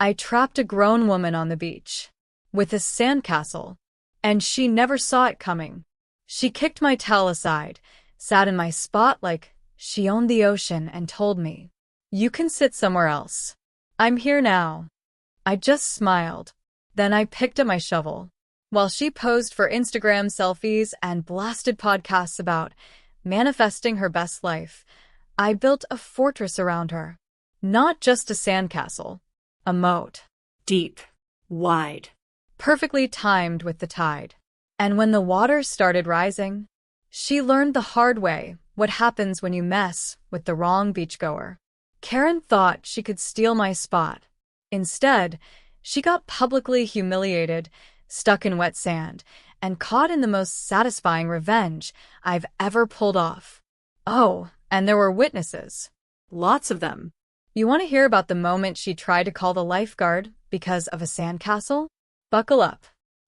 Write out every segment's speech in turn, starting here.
I trapped a grown woman on the beach with a sandcastle, and she never saw it coming. She kicked my towel aside, sat in my spot like she owned the ocean, and told me, "You can sit somewhere else. I'm here now." I just smiled. Then I picked up my shovel, while she posed for Instagram selfies and blasted podcasts about manifesting her best life. I built a fortress around her. Not just a sandcastle, a moat. Deep, wide, perfectly timed with the tide. And when the water started rising, she learned the hard way what happens when you mess with the wrong beachgoer. Karen thought she could steal my spot. Instead, she got publicly humiliated, stuck in wet sand, and caught in the most satisfying revenge I've ever pulled off. Oh, and there were witnesses. Lots of them. You want to hear about the moment she tried to call the lifeguard because of a sandcastle? Buckle up.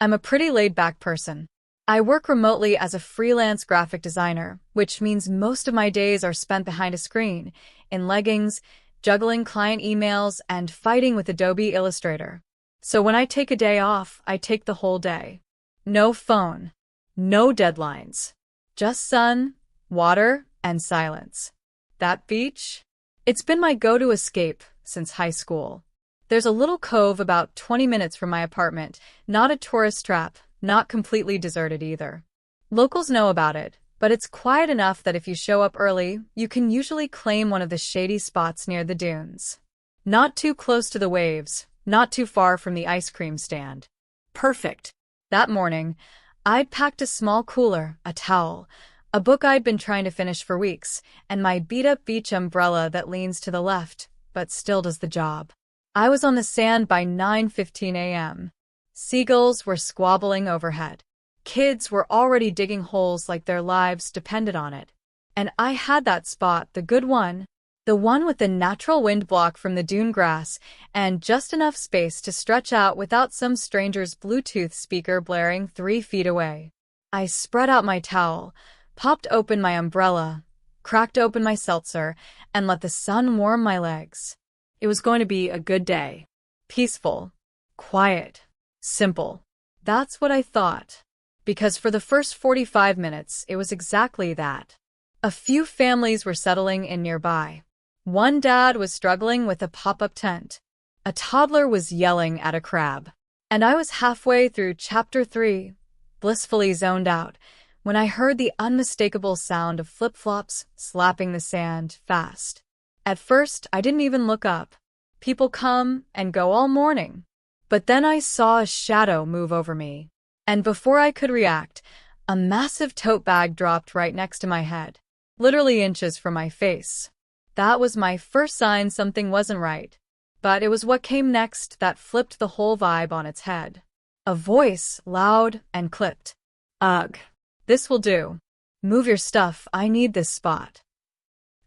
I'm a pretty laid-back person. I work remotely as a freelance graphic designer, which means most of my days are spent behind a screen, in leggings, juggling client emails, and fighting with Adobe Illustrator. So when I take a day off, I take the whole day. No phone, no deadlines, just sun, water, and silence. That beach? It's been my go-to escape since high school. There's a little cove about 20 minutes from my apartment, not a tourist trap, not completely deserted either. Locals know about it, but it's quiet enough that if you show up early, you can usually claim one of the shady spots near the dunes. Not too close to the waves, not too far from the ice cream stand. Perfect. That morning, I'd packed a small cooler, a towel, a book I'd been trying to finish for weeks, and my beat-up beach umbrella that leans to the left, but still does the job. I was on the sand by 9:15 a.m. Seagulls were squabbling overhead. Kids were already digging holes like their lives depended on it. And I had that spot, the good one, the one with the natural wind block from the dune grass and just enough space to stretch out without some stranger's Bluetooth speaker blaring 3 feet away. I spread out my towel, popped open my umbrella, cracked open my seltzer, and let the sun warm my legs. It was going to be a good day. Peaceful, quiet, simple. That's what I thought. Because for the first 45 minutes, it was exactly that. A few families were settling in nearby. One dad was struggling with a pop-up tent. A toddler was yelling at a crab. And I was halfway through chapter 3, blissfully zoned out, when I heard the unmistakable sound of flip-flops slapping the sand fast. At first, I didn't even look up. People come and go all morning. But then I saw a shadow move over me. And before I could react, a massive tote bag dropped right next to my head, literally inches from my face. That was my first sign something wasn't right. But it was what came next that flipped the whole vibe on its head. A voice, loud and clipped. "Ugh. This will do. Move your stuff, I need this spot."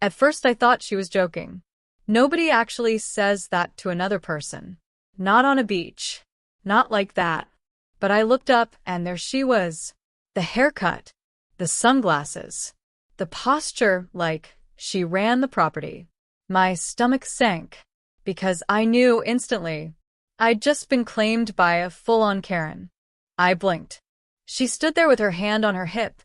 At first I thought she was joking. Nobody actually says that to another person. Not on a beach. Not like that. But I looked up and there she was. The haircut. The sunglasses. The posture like she ran the property. My stomach sank. Because I knew instantly. I'd just been claimed by a full-on Karen. I blinked. She stood there with her hand on her hip,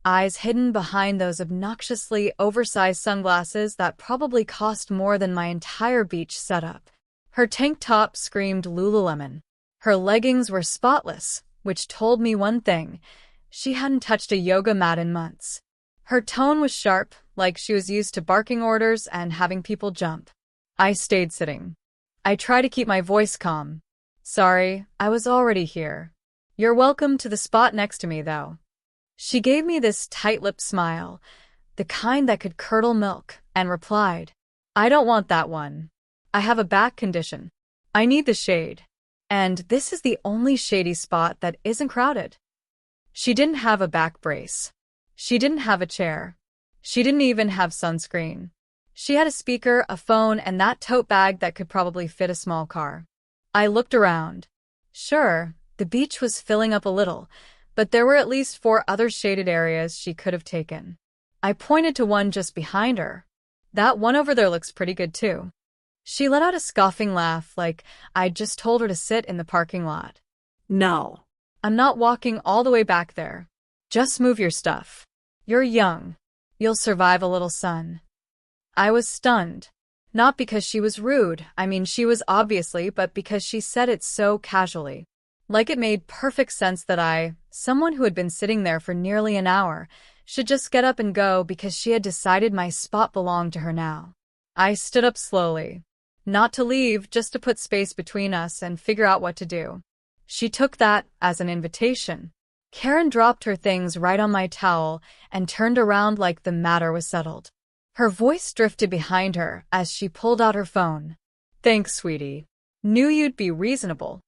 eyes hidden behind those obnoxiously oversized sunglasses that probably cost more than my entire beach setup. Her tank top screamed Lululemon. Her leggings were spotless, which told me one thing. She hadn't touched a yoga mat in months. Her tone was sharp, like she was used to barking orders and having people jump. I stayed sitting. I tried to keep my voice calm. "Sorry, I was already here. You're welcome to the spot next to me, though." She gave me this tight-lipped smile, the kind that could curdle milk, and replied, "I don't want that one. I have a back condition. I need the shade. And this is the only shady spot that isn't crowded." She didn't have a back brace. She didn't have a chair. She didn't even have sunscreen. She had a speaker, a phone, and that tote bag that could probably fit a small car. I looked around. Sure, the beach was filling up a little, but there were at least 4 other shaded areas she could have taken. I pointed to one just behind her. "That one over there looks pretty good too." She let out a scoffing laugh like I'd just told her to sit in the parking lot. No. I'm not walking all the way back there. Just move your stuff. You're young. You'll survive a little sun. I was stunned. Not because she was rude, I mean she was obviously, but because she said it so casually. Like it made perfect sense that someone who had been sitting there for nearly an hour, should just get up and go because she had decided my spot belonged to her now. I stood up slowly. Not to leave, just to put space between us and figure out what to do. She took that as an invitation. Karen dropped her things right on my towel and turned around like the matter was settled. Her voice drifted behind her as she pulled out her phone. Thanks, sweetie. Knew you'd be reasonable.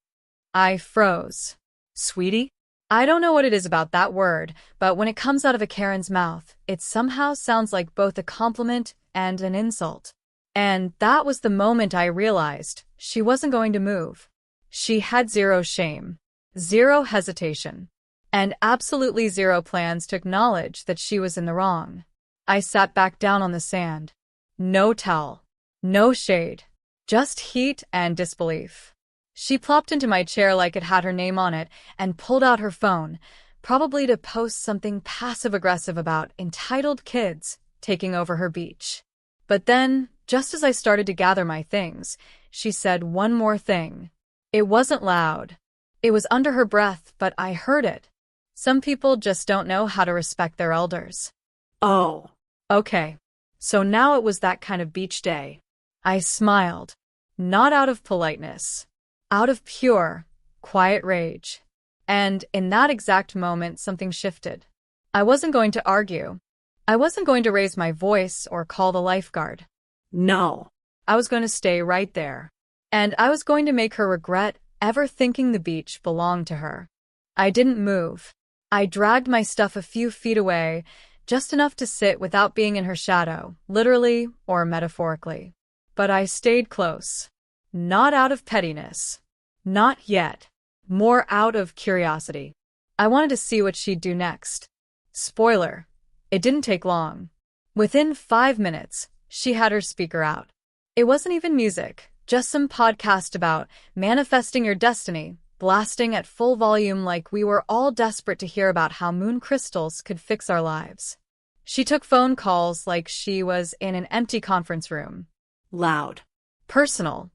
I froze. Sweetie? I don't know what it is about that word, but when it comes out of a Karen's mouth, it somehow sounds like both a compliment and an insult. And that was the moment I realized she wasn't going to move. She had zero shame, zero hesitation, and absolutely zero plans to acknowledge that she was in the wrong. I sat back down on the sand. No towel, no shade, just heat and disbelief. She plopped into my chair like it had her name on it and pulled out her phone, probably to post something passive-aggressive about entitled kids taking over her beach. But then, just as I started to gather my things, she said one more thing. It wasn't loud. It was under her breath, but I heard it. Some people just don't know how to respect their elders. Oh. Okay. So now it was that kind of beach day. I smiled. Not out of politeness. Out of pure, quiet rage. And in that exact moment, something shifted. I wasn't going to argue. I wasn't going to raise my voice or call the lifeguard. No. I was going to stay right there. And I was going to make her regret ever thinking the beach belonged to her. I didn't move. I dragged my stuff a few feet away, just enough to sit without being in her shadow, literally or metaphorically. But I stayed close. Not out of pettiness. Not yet. More out of curiosity. I wanted to see what she'd do next. Spoiler. It didn't take long. Within 5 minutes, she had her speaker out. It wasn't even music, just some podcast about manifesting your destiny, blasting at full volume like we were all desperate to hear about how moon crystals could fix our lives. She took phone calls like she was in an empty conference room. Loud. Personal.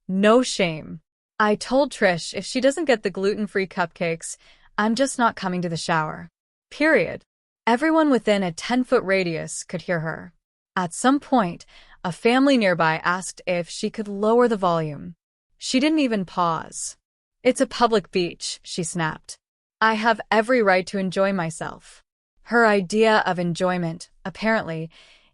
No shame. I told Trish if she doesn't get the gluten-free cupcakes, I'm just not coming to the shower. Period. Everyone within a 10-foot radius could hear her. At some point, a family nearby asked if she could lower the volume. She didn't even pause. It's a public beach, she snapped. I have every right to enjoy myself. Her idea of enjoyment, apparently,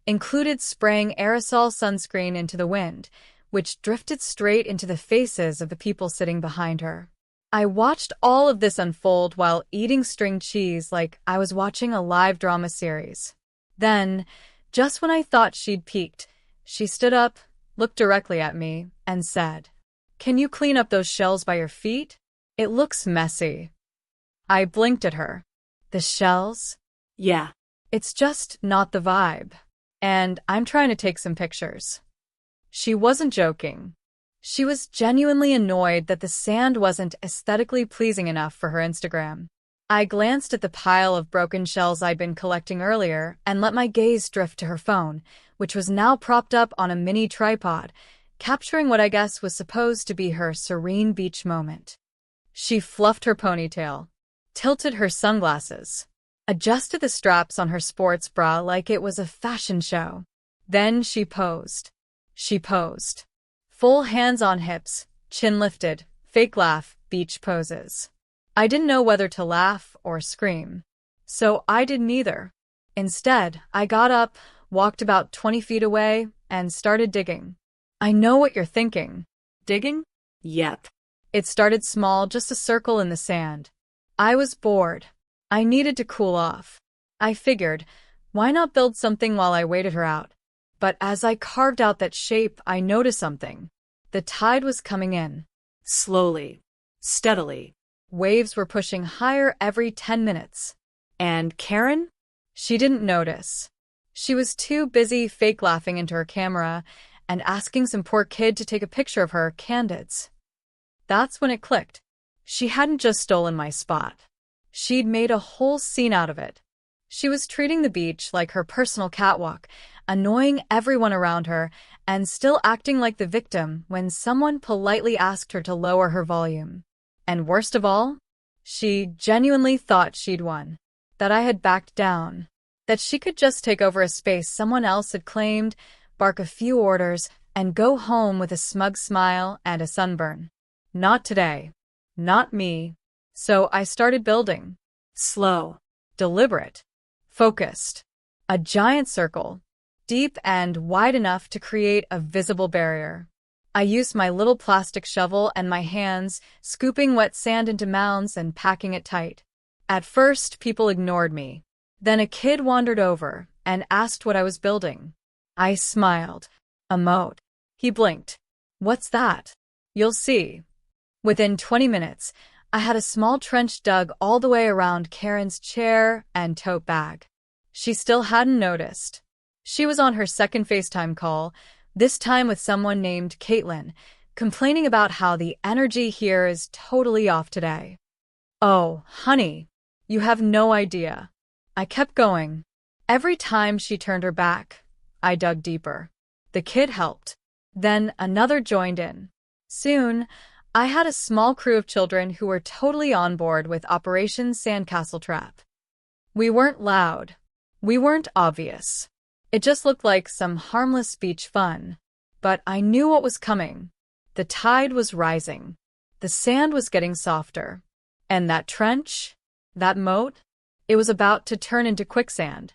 included spraying aerosol sunscreen into the wind, which drifted straight into the faces of the people sitting behind her. I watched all of this unfold while eating string cheese like I was watching a live drama series. Then, just when I thought she'd peaked, she stood up, looked directly at me, and said, "Can you clean up those shells by your feet? It looks messy." I blinked at her. The shells? Yeah. It's just not the vibe. And I'm trying to take some pictures. She wasn't joking. She was genuinely annoyed that the sand wasn't aesthetically pleasing enough for her Instagram. I glanced at the pile of broken shells I'd been collecting earlier and let my gaze drift to her phone, which was now propped up on a mini tripod, capturing what I guess was supposed to be her serene beach moment. She fluffed her ponytail, tilted her sunglasses, adjusted the straps on her sports bra like it was a fashion show. Then she posed. She posed. Full hands on hips, chin lifted, fake laugh, beach poses. I didn't know whether to laugh or scream. So I did neither. Instead, I got up, walked about 20 feet away, and started digging. I know what you're thinking. Digging? Yep. It started small, just a circle in the sand. I was bored. I needed to cool off. I figured, why not build something while I waited her out? But as I carved out that shape, I noticed something. The tide was coming in. Slowly. Steadily. Waves were pushing higher every 10 minutes. And Karen? She didn't notice. She was too busy fake laughing into her camera, and asking some poor kid to take a picture of her candids. That's when it clicked. She hadn't just stolen my spot. She'd made a whole scene out of it. She was treating the beach like her personal catwalk, annoying everyone around her, and still acting like the victim when someone politely asked her to lower her volume. And worst of all, she genuinely thought she'd won. That I had backed down. That she could just take over a space someone else had claimed, bark a few orders, and go home with a smug smile and a sunburn. Not today. Not me. So I started building. Slow. Deliberate. Focused. A giant circle. Deep and wide enough to create a visible barrier. I used my little plastic shovel and my hands, scooping wet sand into mounds and packing it tight. At first, people ignored me. Then a kid wandered over and asked what I was building. I smiled. A moat. He blinked. What's that? You'll see. Within 20 minutes, I had a small trench dug all the way around Karen's chair and tote bag. She still hadn't noticed. She was on her second FaceTime call, this time with someone named Caitlin, complaining about how the energy here is totally off today. Oh, honey, you have no idea. I kept going. Every time she turned her back, I dug deeper. The kid helped. Then another joined in. Soon, I had a small crew of children who were totally on board with Operation Sandcastle Trap. We weren't loud. We weren't obvious. It just looked like some harmless beach fun. But I knew what was coming. The tide was rising. The sand was getting softer. And that trench, that moat, it was about to turn into quicksand.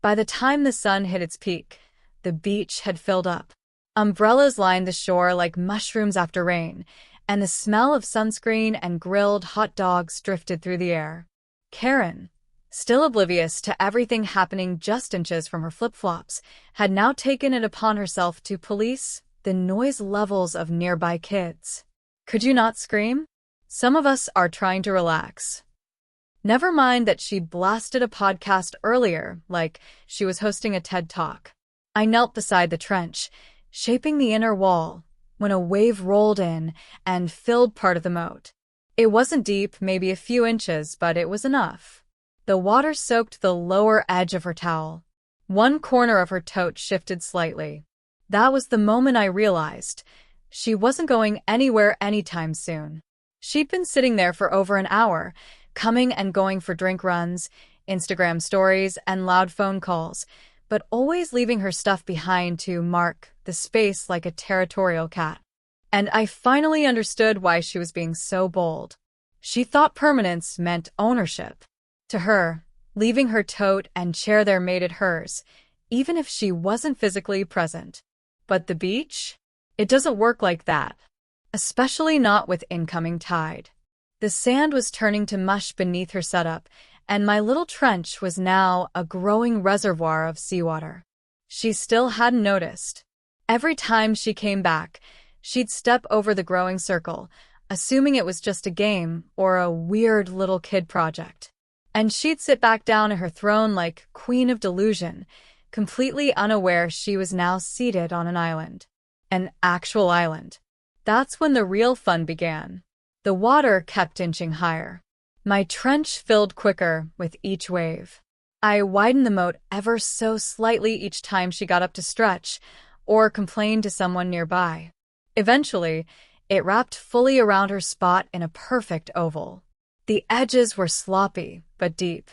By the time the sun hit its peak, the beach had filled up. Umbrellas lined the shore like mushrooms after rain, and the smell of sunscreen and grilled hot dogs drifted through the air. Karen, still oblivious to everything happening just inches from her flip-flops, had now taken it upon herself to police the noise levels of nearby kids. Could you not scream? Some of us are trying to relax. Never mind that she blasted a podcast earlier, like she was hosting a TED Talk. I knelt beside the trench, shaping the inner wall, when a wave rolled in and filled part of the moat. It wasn't deep, maybe a few inches, but it was enough. The water soaked the lower edge of her towel. One corner of her tote shifted slightly. That was the moment I realized she wasn't going anywhere anytime soon. She'd been sitting there for over an hour, coming and going for drink runs, Instagram stories, and loud phone calls, but always leaving her stuff behind to mark the space like a territorial cat. And I finally understood why she was being so bold. She thought permanence meant ownership. To her, leaving her tote and chair there made it hers, even if she wasn't physically present. But the beach? It doesn't work like that. Especially not with incoming tide. The sand was turning to mush beneath her setup, and my little trench was now a growing reservoir of seawater. She still hadn't noticed. Every time she came back, she'd step over the growing circle, assuming it was just a game or a weird little kid project. And she'd sit back down in her throne like Queen of Delusion, completely unaware she was now seated on an island. An actual island. That's when the real fun began. The water kept inching higher. My trench filled quicker with each wave. I widened the moat ever so slightly each time she got up to stretch or complained to someone nearby. Eventually, it wrapped fully around her spot in a perfect oval. The edges were sloppy, but deep.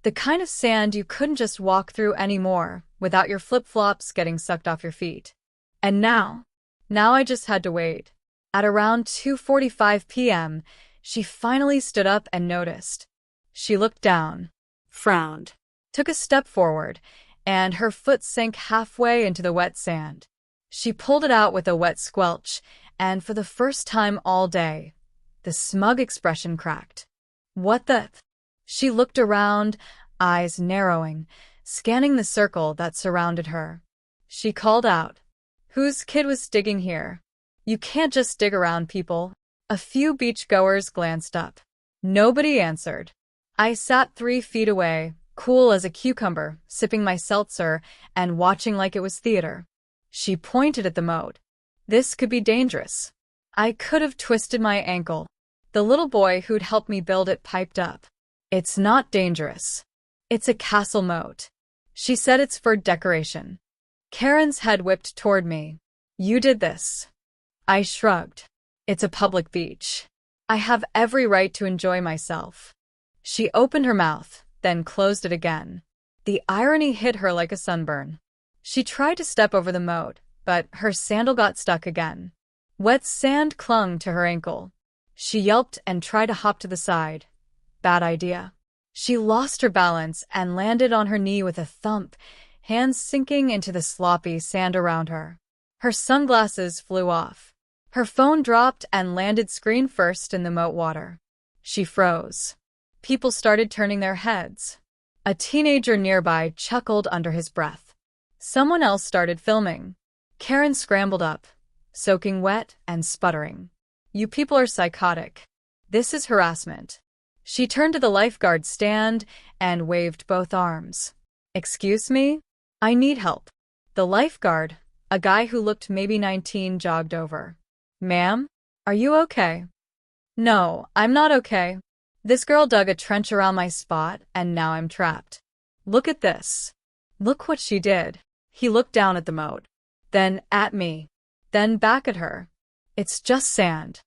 The kind of sand you couldn't just walk through anymore without your flip-flops getting sucked off your feet. And now I just had to wait. At around 2:45 p.m., she finally stood up and noticed. She looked down, Frowned. took a step forward, and her foot sank halfway into the wet sand. She pulled it out with a wet squelch, and for the first time all day, the smug expression cracked. What the? She looked around, eyes narrowing, scanning the circle that surrounded her. She called out, "Whose kid was digging here? You can't just dig around people." A few beachgoers glanced up. Nobody answered. I sat 3 feet away, cool as a cucumber, sipping my seltzer and watching like it was theater. She pointed at the moat. This could be dangerous. I could have twisted my ankle. The little boy who'd helped me build it piped up. It's not dangerous. It's a castle moat. She said it's for decoration. Karen's head whipped toward me. You did this. I shrugged. It's a public beach. I have every right to enjoy myself. She opened her mouth, then closed it again. The irony hit her like a sunburn. She tried to step over the moat, but her sandal got stuck again. Wet sand clung to her ankle. She yelped and tried to hop to the side. Bad idea. She lost her balance and landed on her knee with a thump, hands sinking into the sloppy sand around her. Her sunglasses flew off. Her phone dropped and landed screen first in the moat water. She froze. People started turning their heads. A teenager nearby chuckled under his breath. Someone else started filming. Karen scrambled up, soaking wet and sputtering. You people are psychotic. This is harassment. She turned to the lifeguard stand and waved both arms. Excuse me? I need help. The lifeguard, a guy who looked maybe 19, jogged over. Ma'am? Are you okay? No, I'm not okay. This girl dug a trench around my spot and now I'm trapped. Look at this. Look what she did. He looked down at the moat, then at me, then back at her. It's just sand.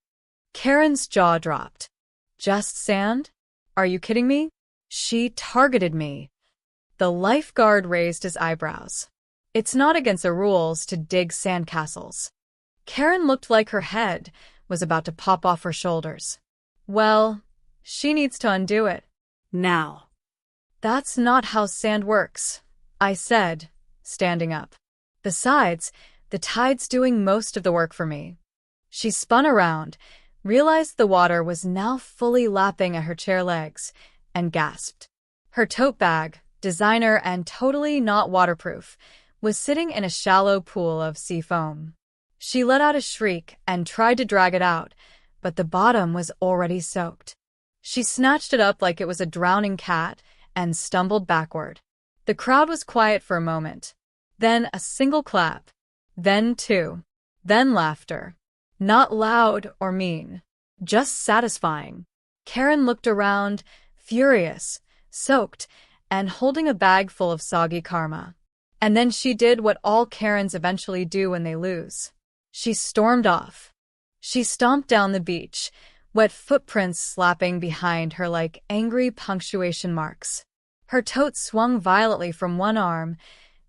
Karen's jaw dropped. Just sand? Are you kidding me? She targeted me. The lifeguard raised his eyebrows. It's not against the rules to dig sandcastles. Karen looked like her head was about to pop off her shoulders. Well, she needs to undo it. Now. That's not how sand works, I said, standing up. Besides, the tide's doing most of the work for me. She spun around, realized the water was now fully lapping at her chair legs, and gasped. Her tote bag, designer and totally not waterproof, was sitting in a shallow pool of sea foam. She let out a shriek and tried to drag it out, but the bottom was already soaked. She snatched it up like it was a drowning cat and stumbled backward. The crowd was quiet for a moment. Then a single clap. Then two. Then laughter. Not loud or mean. Just satisfying. Karen looked around, furious, soaked, and holding a bag full of soggy karma. And then she did what all Karens eventually do when they lose. She stormed off. She stomped down the beach, wet footprints slapping behind her like angry punctuation marks. Her tote swung violently from one arm,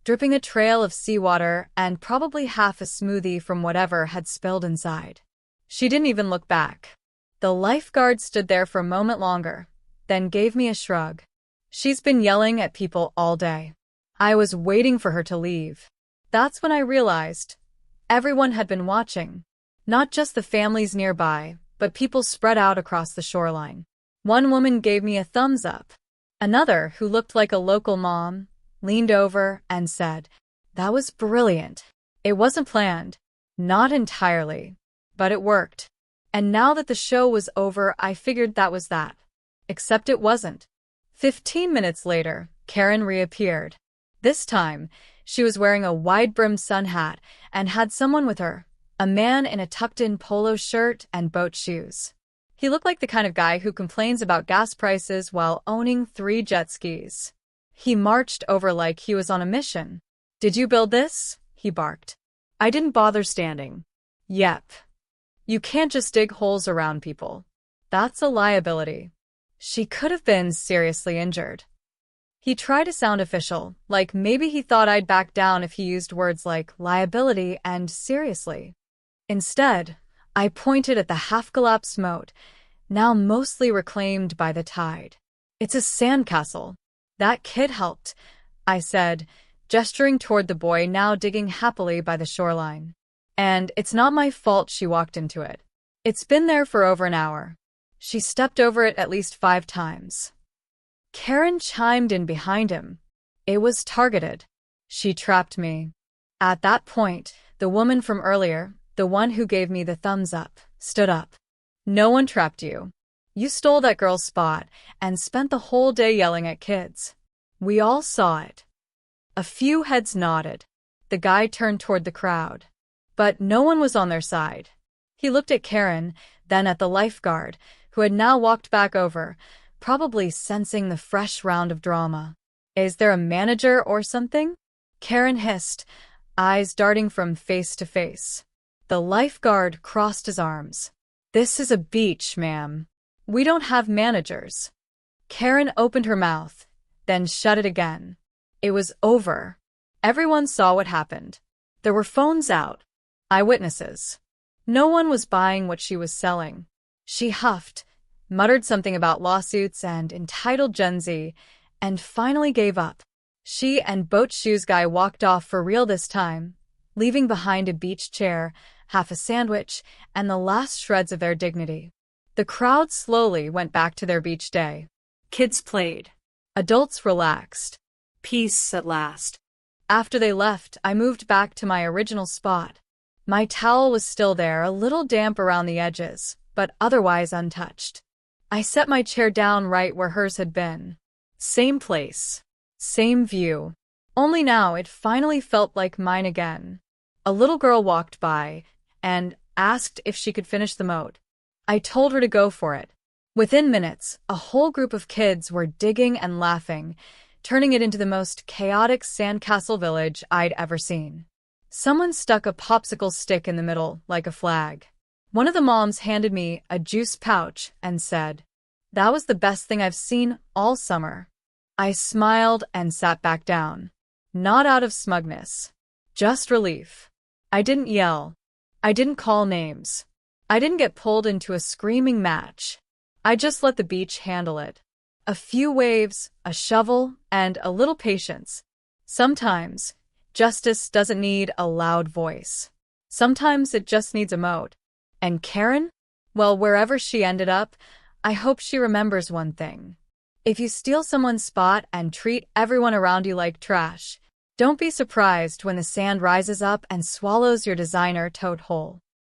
dripping a trail of seawater and probably half a smoothie from whatever had spilled inside. She didn't even look back. The lifeguard stood there for a moment longer, then gave me a shrug. She's been yelling at people all day. I was waiting for her to leave. That's when I realized everyone had been watching. Not just the families nearby, but people spread out across the shoreline. One woman gave me a thumbs up. Another, who looked like a local mom, leaned over and said, "That was brilliant. It wasn't planned. Not entirely. But it worked." And now that the show was over, I figured that was that. Except it wasn't. 15 minutes later, Karen reappeared. This time, she was wearing a wide-brimmed sun hat and had someone with her, a man in a tucked-in polo shirt and boat shoes. He looked like the kind of guy who complains about gas prices while owning 3 jet skis. He marched over like he was on a mission. "Did you build this?" he barked. I didn't bother standing. "Yep. You can't just dig holes around people. That's a liability." She could have been seriously injured. He tried to sound official, like maybe he thought I'd back down if he used words like liability and seriously. Instead, I pointed at the half-collapsed moat, now mostly reclaimed by the tide. "It's a sandcastle. That kid helped," I said, gesturing toward the boy now digging happily by the shoreline. "And it's not my fault she walked into it. It's been there for over an hour. She stepped over it at least 5 times. Karen chimed in behind him. "It was targeted. She trapped me." At that point, the woman from earlier, the one who gave me the thumbs up, stood up. "No one trapped you. You stole that girl's spot and spent the whole day yelling at kids. We all saw it." A few heads nodded. The guy turned toward the crowd. But no one was on their side. He looked at Karen, then at the lifeguard, who had now walked back over, probably sensing the fresh round of drama. Is there a manager or something? Karen hissed, eyes darting from face to face. The lifeguard crossed his arms. This is a beach, ma'am. We don't have managers. Karen opened her mouth, then shut it again. It was over. Everyone saw what happened. There were phones out. Eyewitnesses. No one was buying what she was selling. She huffed, muttered something about lawsuits and entitled Gen Z, and finally gave up. She and Boat Shoes Guy walked off for real this time, leaving behind a beach chair, half a sandwich, and the last shreds of their dignity. The crowd slowly went back to their beach day. Kids played. Adults relaxed. Peace at last. After they left, I moved back to my original spot. My towel was still there, a little damp around the edges, but otherwise untouched. I set my chair down right where hers had been. Same place. Same view. Only now it finally felt like mine again. A little girl walked by and asked if she could finish the moat. I told her to go for it. Within minutes, a whole group of kids were digging and laughing, turning it into the most chaotic sandcastle village I'd ever seen. Someone stuck a popsicle stick in the middle like a flag. One of the moms handed me a juice pouch and said, "That was the best thing I've seen all summer." I smiled and sat back down. Not out of smugness. Just relief. I didn't yell. I didn't call names. I didn't get pulled into a screaming match. I just let the beach handle it. A few waves, a shovel, and a little patience. Sometimes, justice doesn't need a loud voice. Sometimes it just needs a moat. And Karen? Well, wherever she ended up, I hope she remembers one thing. If you steal someone's spot and treat everyone around you like trash, don't be surprised when the sand rises up and swallows your designer tote whole.